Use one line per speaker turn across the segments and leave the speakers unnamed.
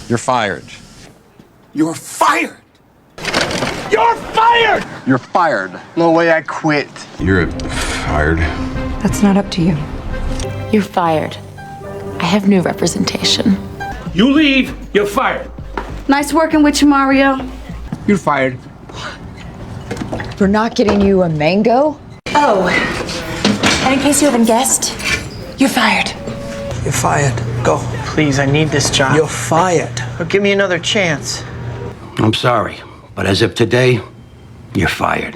You're fired.
You're fired! You're fired!
You're fired.
No way, I quit.
You're fired.
That's not up to you.
You're fired. I have new representation.
You leave, you're fired.
Nice working with you, Mario.
You're fired.
For not getting you a mango?
Oh, and in case you haven't guessed, you're fired.
You're fired. Go.
Please, I need this job.
You're fired.
But give me another chance.
I'm sorry, but as of today, you're fired.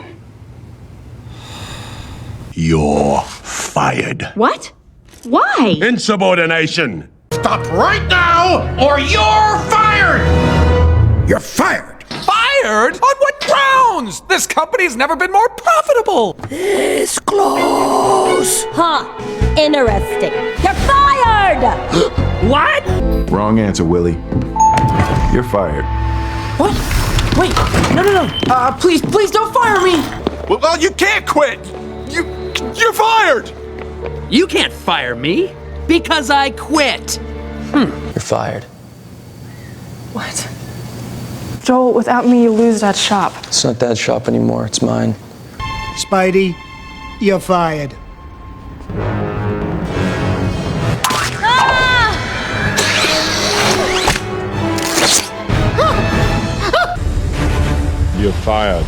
You're fired.
What? Why?
Insubordination. Stop right now, or you're fired! You're fired!
Fired? On what grounds? This company's never been more profitable.
It's close.
Huh. Interesting. You're fired!
What?
Wrong answer, Willie. You're fired.
What? Wait, no. Please don't fire me.
Well, you can't quit. You're fired. You can't fire me because I quit.
You're fired.
What?
Joel, without me, you lose that shop.
It's not that shop anymore. It's mine.
Spidey, you're fired.
You're fired.